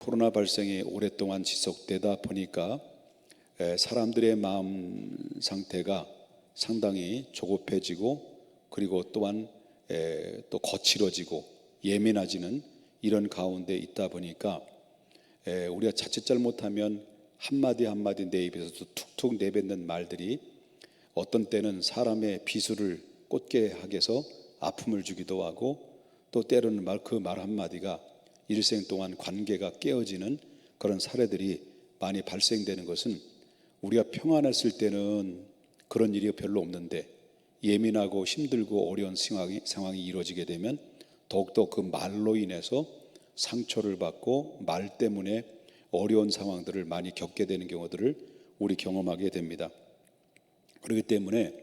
코로나 발생이 오랫동안 지속되다 보니까 사람들의 마음 상태가 상당히 조급해지고, 그리고 또한 또 거칠어지고 예민해지는 이런 가운데 있다 보니까 우리가 자칫 잘못하면 한마디 한마디 내 입에서 툭툭 내뱉는 말들이 어떤 때는 사람의 비수를 꽂게 하게 해서 아픔을 주기도 하고, 또 때로는 그 말 한마디가 일생 동안 관계가 깨어지는 그런 사례들이 많이 발생되는 것은, 우리가 평안했을 때는 그런 일이 별로 없는데 예민하고 힘들고 어려운 상황이 이루어지게 되면 더욱더 그 말로 인해서 상처를 받고 말 때문에 어려운 상황들을 많이 겪게 되는 경우들을 우리 경험하게 됩니다. 그렇기 때문에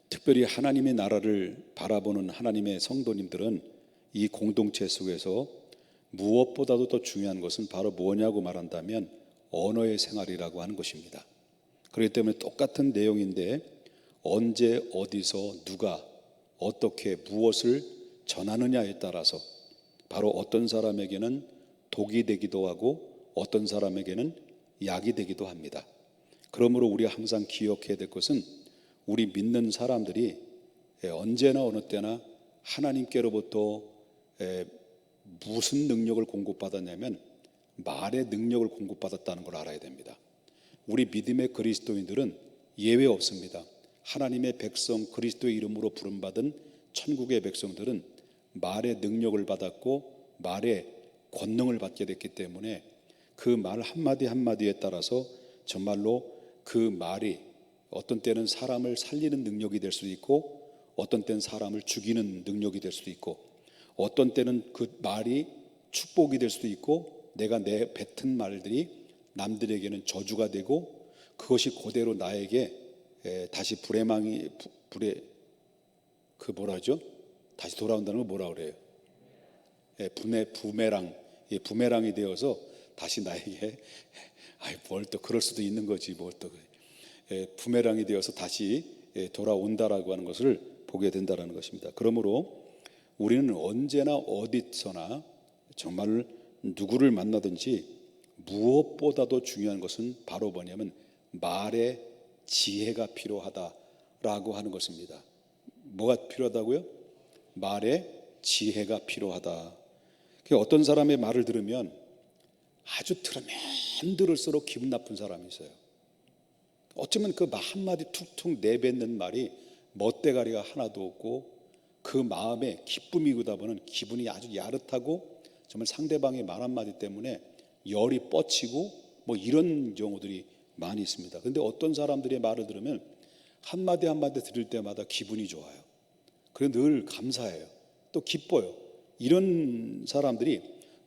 특별히 하나님의 나라를 바라보는 하나님의 성도님들은 이 공동체 속에서 무엇보다도 더 중요한 것은 바로 뭐냐고 말한다면 언어의 생활이라고 하는 것입니다. 그렇기 때문에 똑같은 내용인데 언제 어디서 누가 어떻게 무엇을 전하느냐에 따라서 바로 어떤 사람에게는 독이 되기도 하고 어떤 사람에게는 약이 되기도 합니다. 그러므로 우리가 항상 기억해야 될 것은, 우리 믿는 사람들이 언제나 어느 때나 하나님께로부터 무슨 능력을 공급받았냐면 말의 능력을 공급받았다는 걸 알아야 됩니다. 우리 믿음의 그리스도인들은 예외 없습니다. 하나님의 백성, 그리스도의 이름으로 부름받은 천국의 백성들은 말의 능력을 받았고 말의 권능을 받게 됐기 때문에 그 말 한마디 한마디에 따라서 정말로 그 말이 어떤 때는 사람을 살리는 능력이 될 수도 있고, 어떤 때는 사람을 죽이는 능력이 될 수도 있고, 어떤 때는 그 말이 축복이 될 수도 있고, 내가 내 뱉은 말들이 남들에게는 저주가 되고, 그것이 그대로 나에게 다시 다시 돌아온다는 걸 뭐라 그래요? 부메랑이 되어서 다시 나에게 뭘 또 그럴 수도 있는 거지, 뭘 또 부메랑이 되어서 다시 돌아온다라고 하는 것을 보게 된다라는 것입니다. 그러므로 우리는 언제나 어디서나 정말 누구를 만나든지 무엇보다도 중요한 것은 바로 뭐냐면 말의 지혜가 필요하다라고 하는 것입니다. 뭐가 필요하다고요? 말의 지혜가 필요하다. 어떤 사람의 말을 들으면 아주 들으면 들을수록 기분 나쁜 사람이 있어요. 어쩌면 그 한마디 툭툭 내뱉는 말이 멋대가리가 하나도 없고 그 마음에 기쁨이다 보면 기분이 아주 야릇하고 정말 상대방의 말 한마디 때문에 열이 뻗치고 이런 경우들이 많이 있습니다. 그런데 어떤 사람들의 말을 들으면 한마디 한마디 들을 때마다 기분이 좋아요. 그리고 늘 감사해요. 또 기뻐요. 이런 사람들이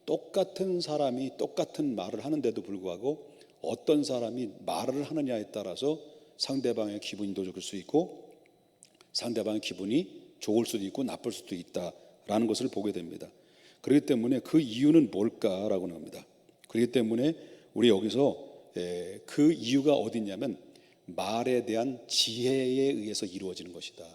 똑같은 사람이 똑같은 말을 하는데도 불구하고 어떤 사람이 말을 하느냐에 따라서 상대방의 기분이 더 좋을 수 있고 상대방의 기분이 좋을 수도 있고 나쁠 수도 있다라는 것을 보게 됩니다. 그렇기 때문에 그 이유는 뭘까라고 합니다. 그렇기 때문에 우리 여기서 그 이유가 어디 있냐면 말에 대한 지혜에 의해서 이루어지는 것이다.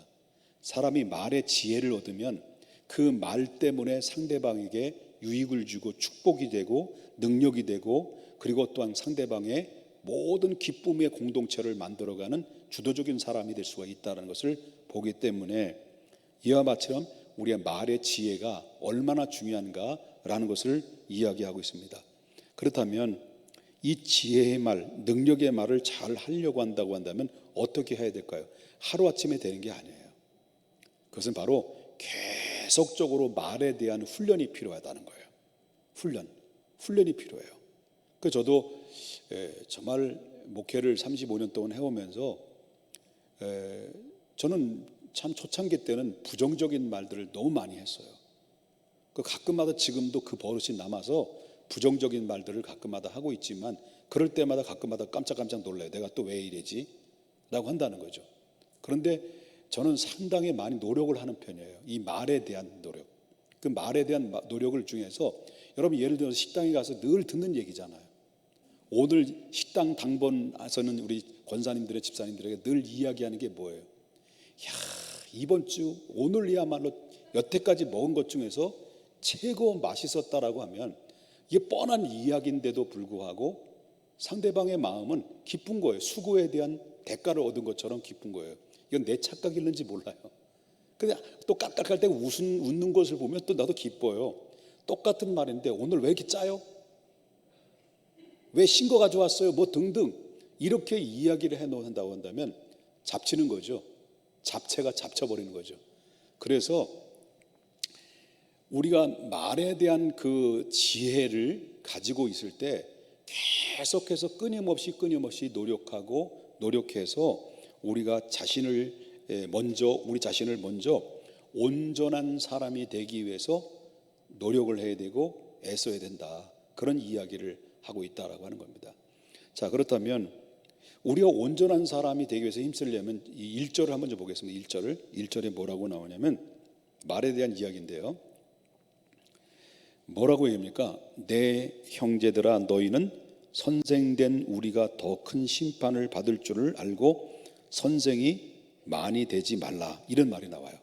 사람이 말의 지혜를 얻으면 그 말 때문에 상대방에게 유익을 주고 축복이 되고 능력이 되고, 그리고 또한 상대방의 모든 기쁨의 공동체를 만들어가는 주도적인 사람이 될 수가 있다는 것을 보기 때문에 이와 마찬가지로 우리의 말의 지혜가 얼마나 중요한가라는 것을 이야기하고 있습니다. 그렇다면 이 지혜의 말, 능력의 말을 잘 하려고 한다면 어떻게 해야 될까요? 하루아침에 되는 게 아니에요. 그것은 바로 계속적으로 말에 대한 훈련이 필요하다는 거예요. 훈련이 필요해요. 그래서 저도 정말 목회를 35년 동안 해오면서 저는 참 초창기 때는 부정적인 말들을 너무 많이 했어요. 가끔마다 지금도 그 버릇이 남아서 부정적인 말들을 가끔마다 하고 있지만, 그럴 때마다 가끔마다 깜짝깜짝 놀라요. 내가 또 왜 이러지? 라고 한다는 거죠. 그런데 저는 상당히 많이 노력을 하는 편이에요. 이 말에 대한 노력. 그 말에 대한 노력을 중에서 여러분 예를 들어서 식당에 가서 늘 듣는 얘기잖아요. 오늘 식당 당번에서는 우리 권사님들의 집사님들에게 늘 이야기하는 게 뭐예요? 이번 주 오늘이야말로 여태까지 먹은 것 중에서 최고 맛있었다라고 하면 이게 뻔한 이야기인데도 불구하고 상대방의 마음은 기쁜 거예요. 수고에 대한 대가를 얻은 것처럼 기쁜 거예요. 이건 내 착각일는지 몰라요. 근데 또 깍깍할 때 웃는 것을 보면 또 나도 기뻐요. 똑같은 말인데 오늘 왜 이렇게 짜요? 왜 신 거 가져왔어요? 뭐 등등 이렇게 이야기를 해놓는다고 한다면 잡치는 거죠. 잡채가 잡쳐버리는 거죠. 그래서 우리가 말에 대한 그 지혜를 가지고 있을 때 계속해서 끊임없이 노력해서 우리 자신을 먼저 온전한 사람이 되기 위해서 노력을 해야 되고 애써야 된다. 그런 이야기를 하고 있다라고 하는 겁니다. 자, 그렇다면 우리가 온전한 사람이 되기 위해서 힘쓰려면 이 1절을 한번 좀 보겠습니다. 1절에 뭐라고 나오냐면 말에 대한 이야기인데요. 뭐라고 얘기합니까? 내 형제들아 너희는 선생된 우리가 더 큰 심판을 받을 줄을 알고 선생이 많이 되지 말라. 이런 말이 나와요.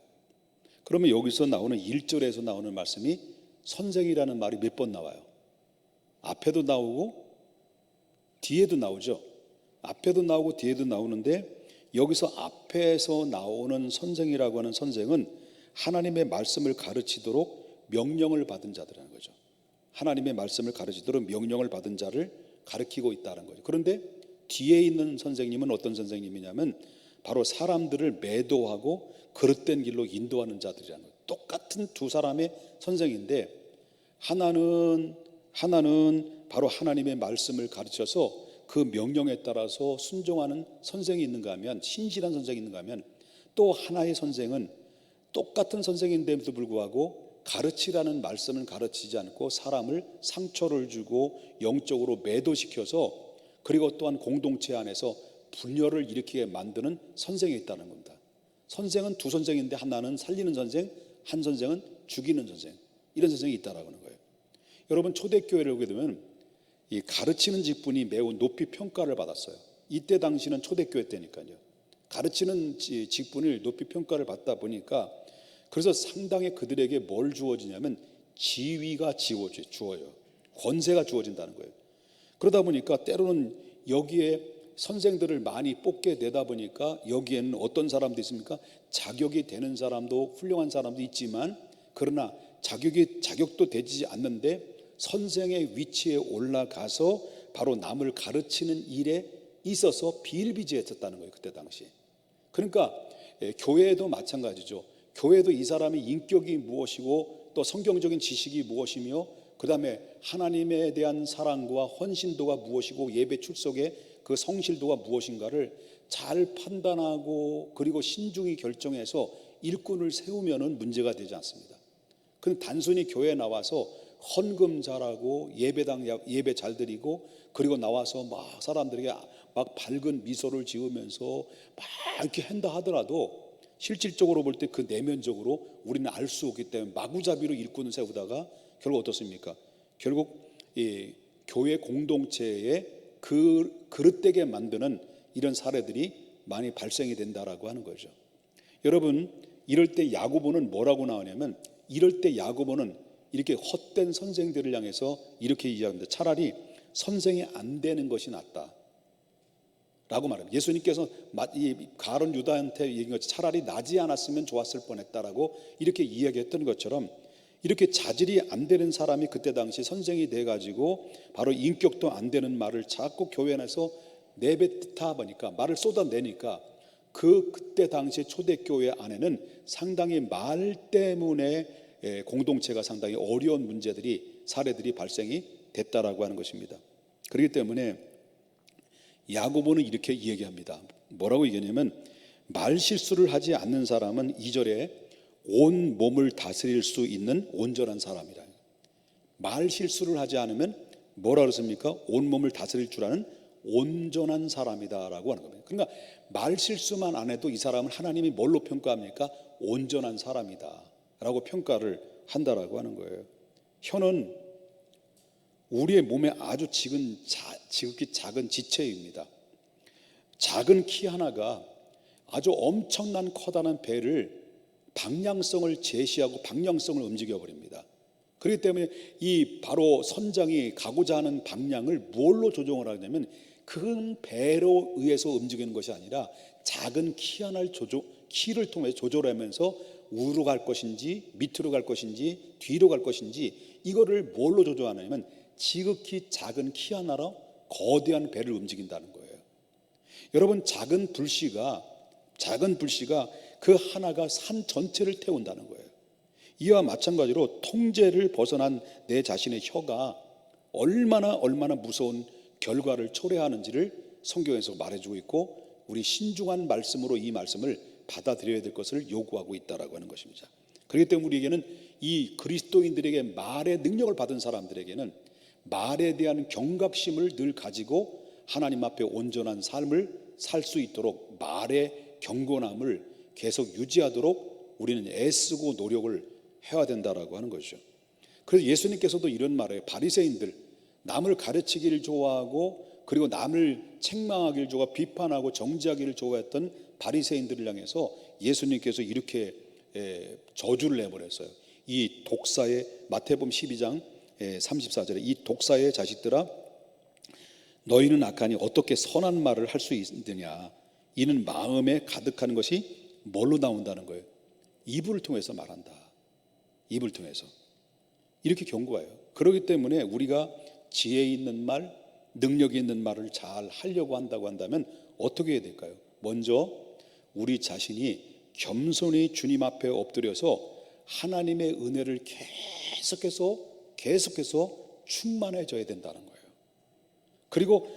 그러면 여기서 나오는 1절에서 나오는 말씀이 선생이라는 말이 몇 번 나와요? 앞에도 나오고 뒤에도 나오죠. 앞에도 나오고 뒤에도 나오는데 여기서 앞에서 나오는 선생이라고 하는 선생은 하나님의 말씀을 가르치도록 명령을 받은 자들이라는 거죠. 하나님의 말씀을 가르치도록 명령을 받은 자를 가르치고 있다는 거죠. 그런데 뒤에 있는 선생님은 어떤 선생님이냐면 바로 사람들을 매도하고 그릇된 길로 인도하는 자들이라는 거예요. 똑같은 두 사람의 선생인데 하나는 바로 하나님의 말씀을 가르쳐서 그 명령에 따라서 순종하는 선생이 있는가 하면, 신실한 선생이 있는가 하면, 또 하나의 선생은 똑같은 선생인데도 불구하고 가르치라는 말씀은 가르치지 않고 사람을 상처를 주고 영적으로 매도시켜서 그리고 또한 공동체 안에서 분열을 일으키게 만드는 선생이 있다는 겁니다. 선생은 두 선생인데 하나는 살리는 선생, 한 선생은 죽이는 선생, 이런 선생이 있다라고 하는 거예요. 여러분, 초대교회를 오게 되면 이 가르치는 직분이 매우 높이 평가를 받았어요. 이때 당시는 초대교회 때니까요. 가르치는 직분을 높이 평가를 받다 보니까 그래서 상당히 그들에게 뭘 주어지냐면 지위가 주어요. 권세가 주어진다는 거예요. 그러다 보니까 때로는 여기에 선생들을 많이 뽑게 되다 보니까 여기에는 어떤 사람도 있습니까? 자격이 되는 사람도 훌륭한 사람도 있지만 그러나 자격도 되지 않는데 선생의 위치에 올라가서 바로 남을 가르치는 일에 있어서 비일비재했었다는 거예요. 그때 당시에. 그러니까 교회도 마찬가지죠. 교회도 이 사람의 인격이 무엇이고 또 성경적인 지식이 무엇이며 그 다음에 하나님에 대한 사랑과 헌신도가 무엇이고 예배 출석의 그 성실도가 무엇인가를 잘 판단하고 그리고 신중히 결정해서 일꾼을 세우면은 문제가 되지 않습니다. 그건 단순히 교회에 나와서 헌금 잘하고 예배 잘 드리고 그리고 나와서 막 사람들에게 막 밝은 미소를 지으면서 막 이렇게 한다 하더라도 실질적으로 볼 때 그 내면적으로 우리는 알 수 없기 때문에 마구잡이로 일꾼을 세우다가 결국 어떻습니까? 결국 이 교회 공동체에 그릇되게 만드는 이런 사례들이 많이 발생이 된다라고 하는 거죠. 여러분, 이럴 때 야고보는 뭐라고 나오냐면 이럴 때 야고보는 이렇게 헛된 선생들을 향해서 이렇게 이야기합니다. 차라리 선생이 안 되는 것이 낫다 라고 말합니다. 예수님께서 이 가룟 유다한테 얘기한 것이 차라리 나지 않았으면 좋았을 뻔했다라고 이렇게 이야기했던 것처럼 이렇게 자질이 안 되는 사람이 그때 당시 선생이 돼가지고 바로 인격도 안 되는 말을 자꾸 교회 안에서 내뱉다 보니까 말을 쏟아내니까 그때 당시 초대교회 안에는 상당히 말 때문에 공동체가 상당히 어려운 사례들이 발생이 됐다라고 하는 것입니다. 그렇기 때문에 야고보는 이렇게 이야기합니다. 뭐라고 얘기하냐면 말 실수를 하지 않는 사람은 2절에 온 몸을 다스릴 수 있는 온전한 사람이라. 말 실수를 하지 않으면 뭐라 그랬습니까? 온 몸을 다스릴 줄 아는 온전한 사람이다라고 하는 겁니다. 그러니까 말 실수만 안 해도 이 사람은 하나님이 뭘로 평가합니까? 온전한 사람이다라고 평가를 한다라고 하는 거예요. 혀는 우리의 몸에 아주 지극히 작은 지체입니다. 작은 키 하나가 아주 엄청난 커다란 배를 방향성을 제시하고 방향성을 움직여 버립니다. 그렇기 때문에 이 바로 선장이 가고자 하는 방향을 뭘로 조정을 하냐면 큰 배로 의해서 움직이는 것이 아니라 작은 키 하나를 키를 통해서 조절하면서 우로 갈 것인지 밑으로 갈 것인지 뒤로 갈 것인지 이거를 뭘로 조절하냐면 지극히 작은 키 하나로 거대한 배를 움직인다는 거예요. 여러분, 작은 불씨가 그 하나가 산 전체를 태운다는 거예요. 이와 마찬가지로 통제를 벗어난 내 자신의 혀가 얼마나 무서운 결과를 초래하는지를 성경에서 말해주고 있고, 우리 신중한 말씀으로 이 말씀을 받아들여야 될 것을 요구하고 있다라고 하는 것입니다. 그렇기 때문에 우리에게는 이 그리스도인들에게 말의 능력을 받은 사람들에게는 말에 대한 경각심을 늘 가지고 하나님 앞에 온전한 삶을 살 수 있도록 말의 경건함을 계속 유지하도록 우리는 애쓰고 노력을 해야 된다라고 하는 것이죠. 그래서 예수님께서도 이런 말을, 바리새인들, 남을 가르치기를 좋아하고 그리고 남을 책망하기를 좋아하고 비판하고 정죄하기를 좋아했던 바리새인들을 향해서 예수님께서 이렇게 저주를 내버렸어요. 이 독사의, 마태복음 12장 34절에 이 독사의 자식들아, 너희는 악하니 어떻게 선한 말을 할 수 있느냐. 이는 마음에 가득하는 것이 뭘로 나온다는 거예요? 입을 통해서 말한다. 입을 통해서. 이렇게 경고해요. 그렇기 때문에 우리가 지혜 있는 말, 능력이 있는 말을 잘 하려고 한다고 한다면 어떻게 해야 될까요? 먼저 우리 자신이 겸손히 주님 앞에 엎드려서 하나님의 은혜를 계속해서 충만해져야 된다는 거예요. 그리고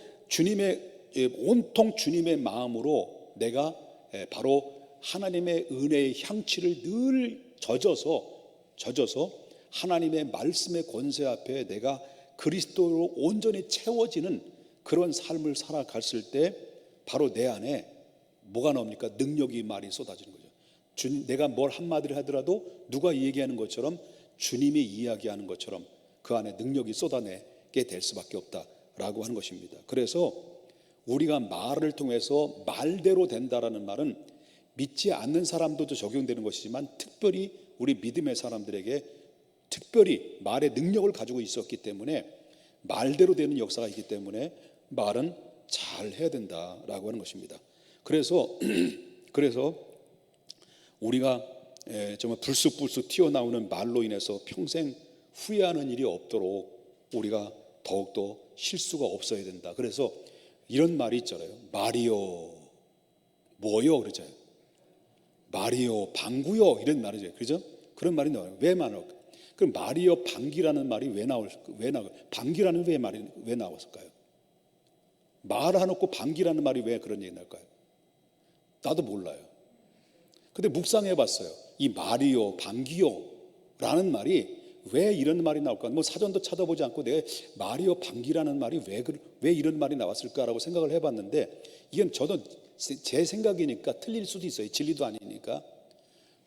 온통 주님의 마음으로 내가 바로 하나님의 은혜의 향취를 늘 젖어서 하나님의 말씀의 권세 앞에 내가 그리스도로 온전히 채워지는 그런 삶을 살아갔을 때 바로 내 안에 뭐가 나옵니까? 능력이 말이 쏟아지는 거죠. 내가 뭘 한마디를 하더라도 누가 얘기하는 것처럼, 주님이 이야기하는 것처럼 그 안에 능력이 쏟아내게 될 수밖에 없다라고 하는 것입니다. 그래서 우리가 말을 통해서 말대로 된다라는 말은 믿지 않는 사람들도 적용되는 것이지만 특별히 우리 믿음의 사람들에게 특별히 말의 능력을 가지고 있었기 때문에 말대로 되는 역사가 있기 때문에 말은 잘 해야 된다라고 하는 것입니다. 그래서 우리가 정말 불쑥불쑥 튀어나오는 말로 인해서 평생 후회하는 일이 없도록 우리가 더욱더 실수가 없어야 된다. 그래서 이런 말이 있잖아요. 말이요 뭐요 그러잖아요. 말이요 방구요 이런 말이죠. 그죠? 그런 말이 나와요. 왜 나올까? 그럼 말이요 방귀라는 말이 왜 방귀라는 말이 왜 나왔을까요? 말해놓고 방귀라는 말이 왜 그런 얘기 날까요? 나도 몰라요. 근데 묵상해 봤어요. 이 말이요 방귀요 라는 말이 왜 이런 말이 나올까? 뭐 사전도 찾아보지 않고 내가 말이요 방귀라는 말이 왜 이런 말이 나왔을까라고 생각을 해봤는데, 이건 저도 제 생각이니까 틀릴 수도 있어요. 진리도 아니니까.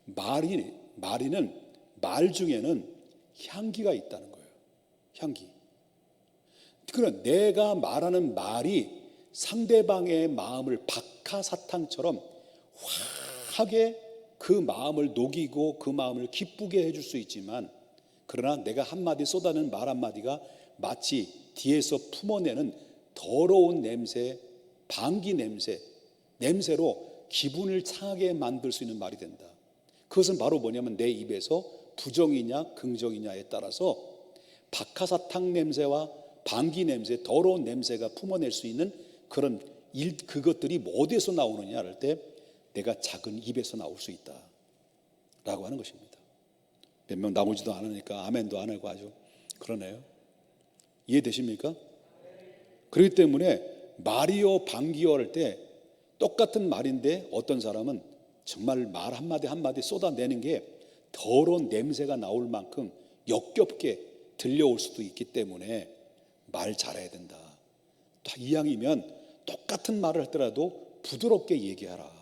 말이는 말 중에는 향기가 있다는 거예요. 향기. 그러나 내가 말하는 말이 상대방의 마음을 박하사탕처럼 화하게 그 마음을 녹이고 그 마음을 기쁘게 해줄 수 있지만, 그러나 내가 한마디 쏟아내는 말 한마디가 마치 뒤에서 품어내는 더러운 냄새, 방귀 냄새로 기분을 상하게 만들 수 있는 말이 된다. 그것은 바로 뭐냐면 내 입에서 부정이냐 긍정이냐에 따라서 박하사탕 냄새와 방귀 냄새, 더러운 냄새가 품어낼 수 있는 그런 그것들이 어디에서 나오느냐 할 때 내가 작은 입에서 나올 수 있다 라고 하는 것입니다. 몇 명 나오지도 않으니까 아멘도 안 하고 아주 그러네요. 이해되십니까? 그렇기 때문에 말이요 방귀요 할 때 똑같은 말인데 어떤 사람은 정말 말 한마디 쏟아내는 게 더러운 냄새가 나올 만큼 역겹게 들려올 수도 있기 때문에 말 잘해야 된다. 이왕이면 똑같은 말을 하더라도 부드럽게 얘기하라.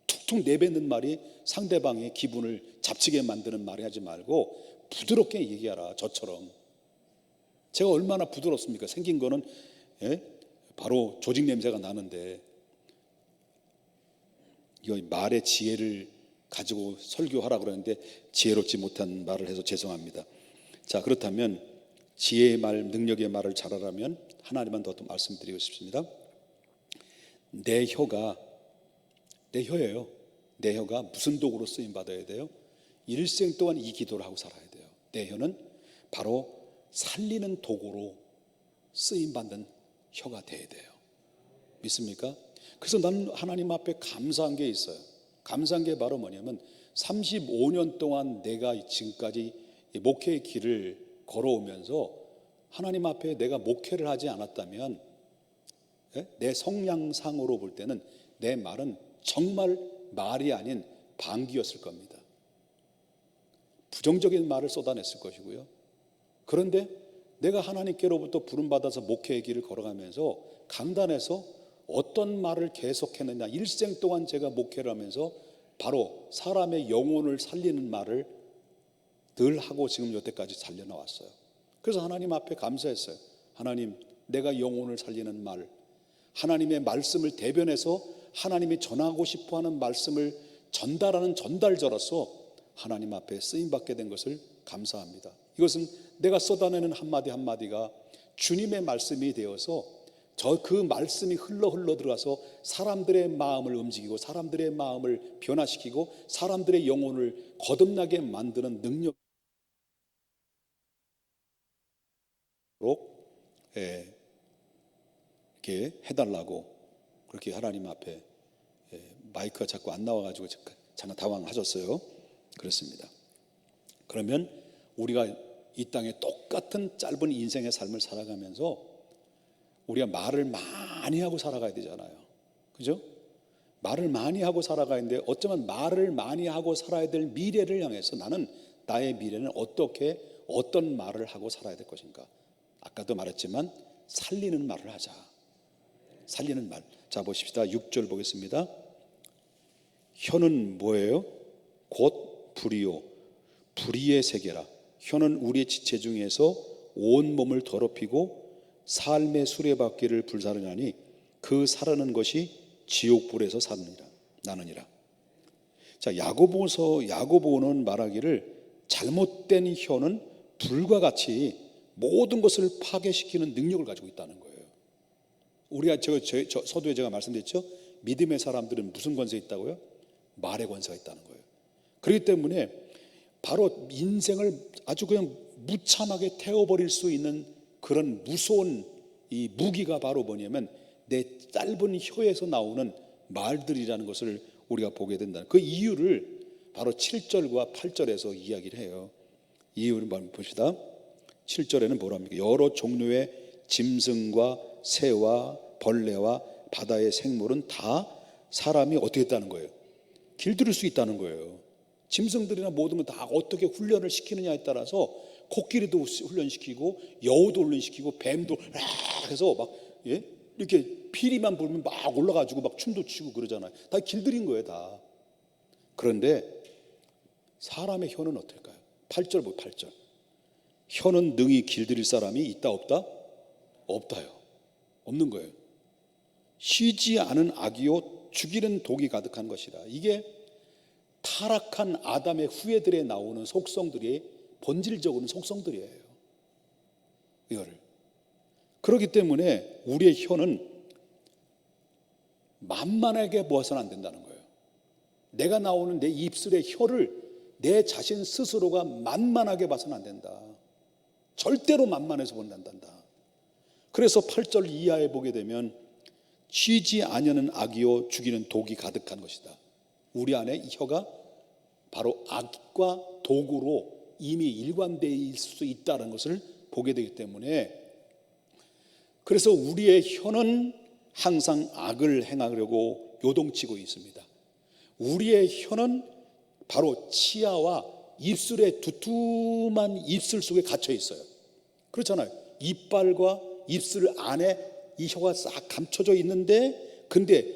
툭툭 내뱉는 말이 상대방의 기분을 잡치게 만드는 말이 하지 말고 부드럽게 얘기하라. 저처럼. 제가 얼마나 부드럽습니까? 생긴 거는 바로 조직 냄새가 나는데, 이거 말의 지혜를 가지고 설교하라 그러는데 지혜롭지 못한 말을 해서 죄송합니다. 자, 그렇다면 지혜의 말, 능력의 말을 잘하려면 하나님은 더 말씀드리고 싶습니다. 내 혀가, 내 혀예요. 내 혀가 무슨 도구로 쓰임 받아야 돼요? 일생 동안 이 기도를 하고 살아야 돼요. 내 혀는 바로 살리는 도구로 쓰임 받는 혀가 돼야 돼요. 믿습니까? 그래서 나는 하나님 앞에 감사한 게 있어요. 감사한 게 바로 뭐냐면 35년 동안 내가 지금까지 목회의 길을 걸어오면서 하나님 앞에 내가 목회를 하지 않았다면 내 성향상으로 볼 때는 내 말은 정말 말이 아닌 방귀였을 겁니다. 부정적인 말을 쏟아냈을 것이고요. 그런데 내가 하나님께로부터 부름받아서 목회의 길을 걸어가면서 강단에서 어떤 말을 계속했느냐, 일생 동안 제가 목회를 하면서 바로 사람의 영혼을 살리는 말을 늘 하고 지금 여태까지 살려나왔어요. 그래서 하나님 앞에 감사했어요. 하나님, 내가 영혼을 살리는 말, 하나님의 말씀을 대변해서 하나님이 전하고 싶어하는 말씀을 전달하는 전달자로서 하나님 앞에 쓰임받게 된 것을 감사합니다. 이것은 내가 쏟아내는 한마디 한마디가 주님의 말씀이 되어서 그 말씀이 흘러 들어가서 사람들의 마음을 움직이고 사람들의 마음을 변화시키고 사람들의 영혼을 거듭나게 만드는 능력으로 이렇게 해달라고 그렇게 하나님 앞에 마이크가 자꾸 안 나와가지고 잠깐 당황하셨어요. 그렇습니다. 그러면 우리가 이 땅에 똑같은 짧은 인생의 삶을 살아가면서 우리가 말을 많이 하고 살아가야 되잖아요. 그죠? 말을 많이 하고 살아가야 되는데 어쩌면 말을 많이 하고 살아야 될 미래를 향해서 나는 나의 미래는 어떤 말을 하고 살아야 될 것인가. 아까도 말했지만 살리는 말을 하자. 살리는 말. 자, 보십시다. 6절 보겠습니다. 혀는 뭐예요? 곧 불이요 불의의 세계라. 혀는 우리의 지체 중에서 온 몸을 더럽히고 삶의 수레바퀴를 불사르나니 그 사르는 것이 지옥불에서 나느니라. 자, 야고보는 말하기를 잘못된 혀는 불과 같이 모든 것을 파괴시키는 능력을 가지고 있다는 거예요. 우리가 서두에 제가 말씀드렸죠. 믿음의 사람들은 무슨 권세가 있다고요? 말의 권세가 있다는 거예요. 그렇기 때문에 바로 인생을 아주 그냥 무참하게 태워버릴 수 있는 그런 무서운 이 무기가 바로 뭐냐면 내 짧은 혀에서 나오는 말들이라는 것을 우리가 보게 된다. 그 이유를 바로 7절과 8절에서 이야기를 해요. 이유를 봅시다. 7절에는 뭐랍니까? 여러 종류의 짐승과 새와 벌레와 바다의 생물은 다 사람이 어떻게 했다는 거예요? 길들일 수 있다는 거예요. 짐승들이나 모든 건 다 어떻게 훈련을 시키느냐에 따라서 코끼리도 훈련시키고 여우도 훈련시키고 뱀도 해서 막 이렇게 피리만 불면 막 올라가지고 막 춤도 추고 그러잖아요. 다 길들인 거예요, 다. 그런데 사람의 혀는 어떨까요? 8절 보고 8절. 혀는 능히 길들일 사람이 있다 없다? 없다요. 없는 거예요. 쉬지 않은 악이요 죽이는 독이 가득한 것이라. 이게 타락한 아담의 후예들에 나오는 속성들이 본질적으로는 속성들이에요. 이거를. 그렇기 때문에 우리의 혀는 만만하게 보아서는 안 된다는 거예요. 내가 나오는 내 입술의 혀를 내 자신 스스로가 만만하게 봐서는 안 된다. 절대로 만만해서 본단다. 그래서 8절 이하에 보게 되면 쉬지 아니하는 악이요 죽이는 독이 가득한 것이다. 우리 안에 이 혀가 바로 악과 도구로 이미 일관되어 있을 수 있다는 것을 보게 되기 때문에 그래서 우리의 혀는 항상 악을 행하려고 요동치고 있습니다. 우리의 혀는 바로 치아와 입술의 두툼한 입술 속에 갇혀 있어요. 그렇잖아요. 이빨과 입술 안에 이 혀가 싹 감춰져 있는데 근데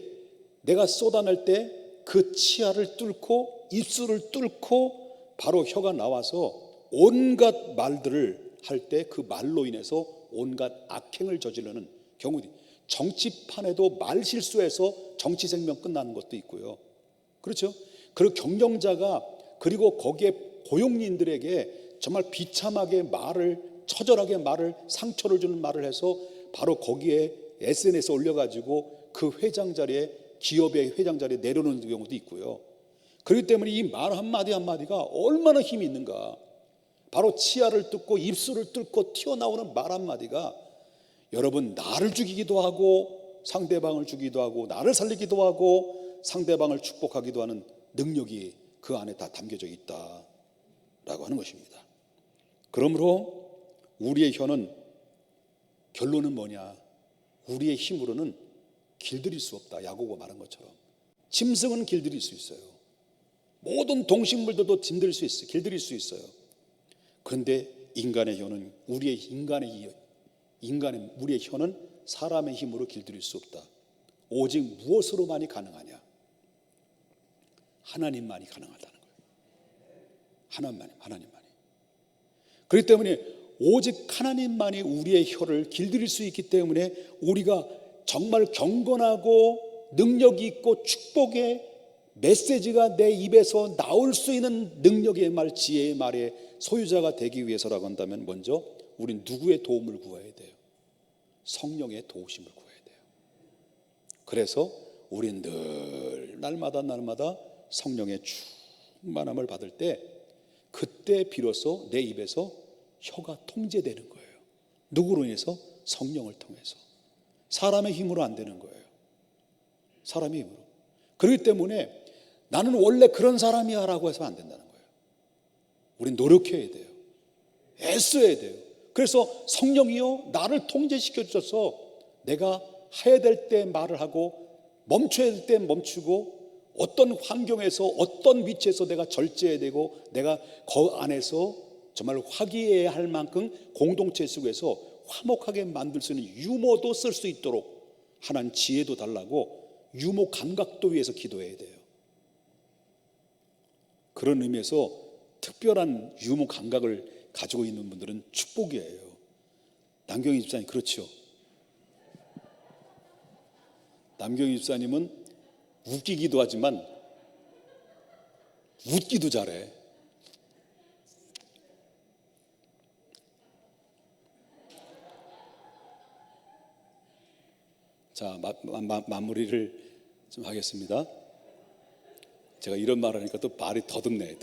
내가 쏟아낼 때 그 치아를 뚫고 입술을 뚫고 바로 혀가 나와서 온갖 말들을 할 때 그 말로 인해서 온갖 악행을 저지르는 경우들이 정치판에도 말 실수해서 정치 생명 끝나는 것도 있고요. 그렇죠? 그리고 경영자가 그리고 거기에 고용인들에게 정말 비참하게 말을, 처절하게 말을, 상처를 주는 말을 해서 바로 거기에 SNS에 올려가지고 그 회장 자리에, 기업의 회장 자리에 내려놓는 경우도 있고요. 그렇기 때문에 이 말 한마디 한마디가 얼마나 힘이 있는가. 바로 치아를 뜯고 입술을 뚫고 튀어나오는 말 한마디가 여러분, 나를 죽이기도 하고 상대방을 죽이기도 하고 나를 살리기도 하고 상대방을 축복하기도 하는 능력이 그 안에 다 담겨져 있다라고 하는 것입니다. 그러므로 우리의 혀는, 결론은 뭐냐? 우리의 힘으로는 길들일 수 없다. 야고보가 말한 것처럼 짐승은 길들일 수 있어요. 모든 동식물들도 길들일 수 있어요. 그런데 인간의 혀는, 우리의 혀는 사람의 힘으로 길들일 수 없다. 오직 무엇으로만이 가능하냐? 하나님만이 가능하다는 거예요. 하나님만이. 그렇기 때문에 오직 하나님만이 우리의 혀를 길들일 수 있기 때문에 우리가 정말 경건하고 능력 있고 축복의 메시지가 내 입에서 나올 수 있는 능력의 말, 지혜의 말의 소유자가 되기 위해서라고 한다면 먼저 우린 누구의 도움을 구해야 돼요? 성령의 도우심을 구해야 돼요. 그래서 우린 늘 날마다 성령의 충만함을 받을 때, 그때 비로소 내 입에서 혀가 통제되는 거예요. 누구로 인해서? 성령을 통해서. 사람의 힘으로 안 되는 거예요. 사람의 힘으로. 그렇기 때문에 나는 원래 그런 사람이야 라고 해서 안 된다는 거예요. 우린 노력해야 돼요. 애써야 돼요. 그래서 성령이요, 나를 통제시켜 주셔서 내가 해야 될 때 말을 하고 멈춰야 될 때 멈추고, 어떤 환경에서 어떤 위치에서 내가 절제해야 되고 내가 그 안에서 정말 화기애애해야 할 만큼 공동체 속에서 화목하게 만들 수 있는 유머도 쓸 수 있도록 하나님 지혜도 달라고 유머 감각도 위해서 기도해야 돼요. 그런 의미에서 특별한 유머 감각을 가지고 있는 분들은 축복이에요. 남경희 집사님 그렇죠? 남경희 집사님은 웃기기도 하지만 웃기도 잘해. 자, 마무리를 좀 하겠습니다. 제가 이런 말을 하니까 또 말이 더듬네.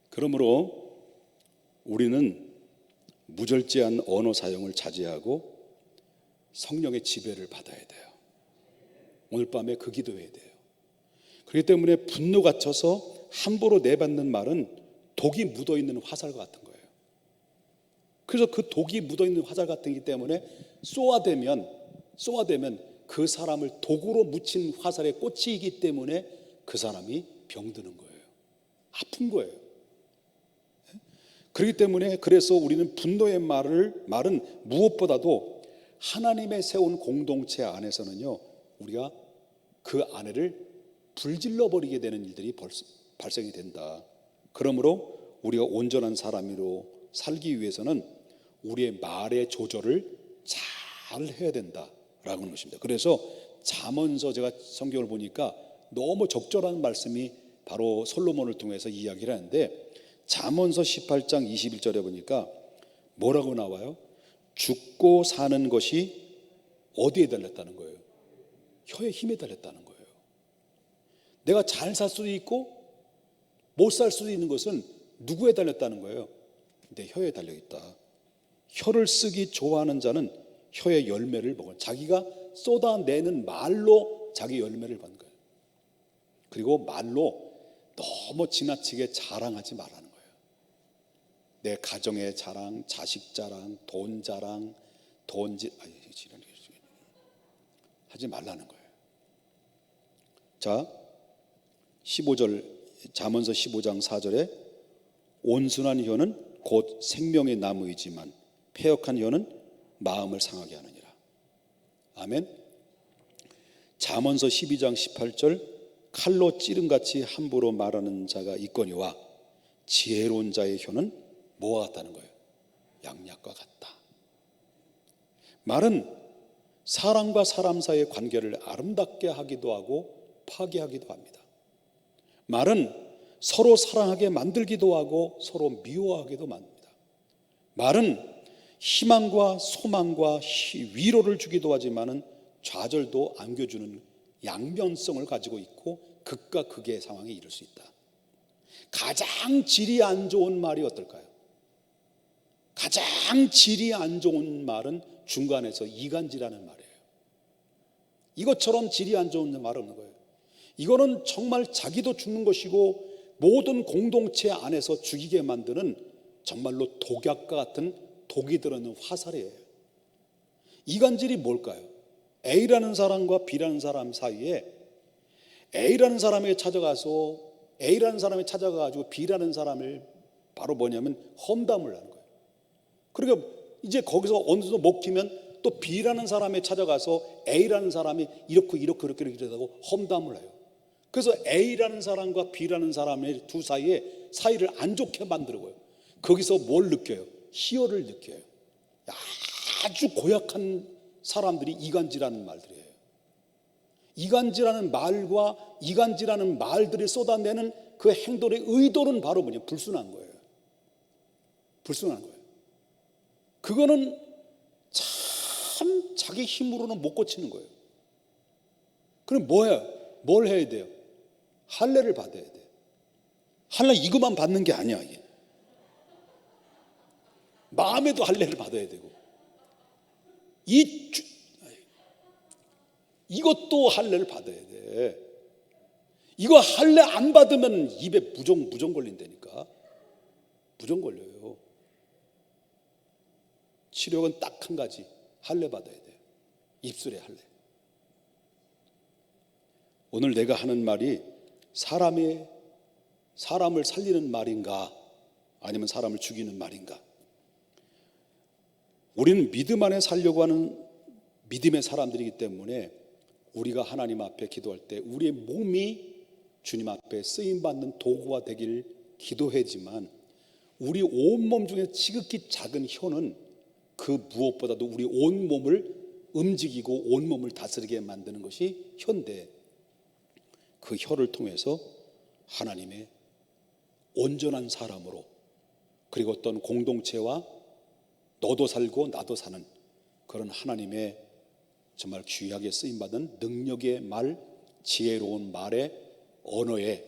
그러므로 우리는 무절제한 언어 사용을 자제하고 성령의 지배를 받아야 돼요. 오늘 밤에 그 기도해야 돼요. 그렇기 때문에 분노가 쳐서 함부로 내뱉는 말은 독이 묻어있는 화살 같은 거예요. 그래서 그 독이 묻어있는 화살 같기 때문에 쏘아대면 그 사람을 독으로 묻힌 화살에 꽂히기 때문에 그 사람이 병드는 거예요. 아픈 거예요. 그렇기 때문에 그래서 우리는 분노의 말은 무엇보다도 하나님의 세운 공동체 안에서는요, 우리가 그 아내를 불질러 버리게 되는 일들이 발생이 된다. 그러므로 우리가 온전한 사람으로 살기 위해서는 우리의 말의 조절을 잘 해야 된다라고 하는 것입니다. 그래서 잠언서, 제가 성경을 보니까 너무 적절한 말씀이 바로 솔로몬을 통해서 이야기를 하는데, 잠언서 18장 21절에 보니까 뭐라고 나와요? 죽고 사는 것이 어디에 달렸다는 거예요? 혀의 힘에 달렸다는 거예요. 내가 잘 살 수도 있고 못 살 수도 있는 것은 누구에 달렸다는 거예요? 내 혀에 달려있다. 혀를 쓰기 좋아하는 자는 혀의 열매를 먹어요. 자기가 쏟아내는 말로 자기 열매를 받는 거예요. 그리고 말로 너무 지나치게 자랑하지 말라는 거예요. 내 가정의 자랑, 자식 자랑, 돈 자랑, 하지 말라는 거예요. 자, 15절, 잠언서 15장 4절에 온순한 혀는 곧 생명의 나무이지만 패역한 혀는 마음을 상하게 하느니라. 아멘. 잠언서 12장 18절, 칼로 찌른같이 함부로 말하는 자가 있거니와 지혜로운 자의 혀는 뭐와 같다는 거예요? 양약과 같다. 말은 사람과 사람 사이의 관계를 아름답게 하기도 하고 파괴하기도 합니다. 말은 서로 사랑하게 만들기도 하고 서로 미워하기도 만듭니다. 말은 희망과 소망과 위로를 주기도 하지만은 좌절도 안겨주는 양면성을 가지고 있고 극과 극의 상황에 이를 수 있다. 가장 질이 안 좋은 말이 어떨까요? 가장 질이 안 좋은 말은 중간에서 이간질하는 말이에요. 이것처럼 질이 안 좋은 말은 없는 거예요. 이거는 정말 자기도 죽는 것이고 모든 공동체 안에서 죽이게 만드는 정말로 독약과 같은 독이 들어있는 화살이에요. 이간질이 뭘까요? A라는 사람과 B라는 사람 사이에 A라는 사람이 찾아가가지고 B라는 사람을 바로 뭐냐면 험담을 하는 거예요. 그러니까 이제 거기서 어느 정도 먹히면 또 B라는 사람이 찾아가서 A라는 사람이 이렇게 하고 험담을 해요. 그래서 A라는 사람과 B라는 사람의 두 사이를 안 좋게 만들고요. 거기서 뭘 느껴요? 희열을 느껴요. 아주 고약한 사람들이 이간질하는 말들이에요. 이간질하는 말과 이간질하는 말들이 쏟아내는 그 행동의 의도는 바로 뭐냐? 불순한 거예요. 불순한 거예요. 그거는 참 자기 힘으로는 못 고치는 거예요. 그럼 뭘 해야 돼요? 할례를 받아야 돼요. 할례 이것만 받는 게 아니야. 이게. 마음에도 할례를 받아야 되고 이것도 할례를 받아야 돼. 이거 할례 안 받으면 입에 부정 걸린다니까. 부정 걸려요. 치료는 딱 한 가지, 할례 받아야 돼요. 입술에 할례. 오늘 내가 하는 말이 사람을 살리는 말인가 아니면 사람을 죽이는 말인가? 우리는 믿음 안에 살려고 하는 믿음의 사람들이기 때문에 우리가 하나님 앞에 기도할 때 우리의 몸이 주님 앞에 쓰임받는 도구가 되기를 기도하지만 우리 온몸 중에 지극히 작은 혀는 그 무엇보다도 우리 온몸을 움직이고 온몸을 다스리게 만드는 것이 혀인데 그 혀를 통해서 하나님의 온전한 사람으로 그리고 어떤 공동체와 너도 살고 나도 사는 그런 하나님의 정말 귀하게 쓰임받은 능력의 말, 지혜로운 말의 언어의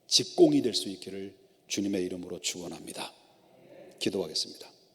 직공이 될 수 있기를 주님의 이름으로 축원합니다. 기도하겠습니다.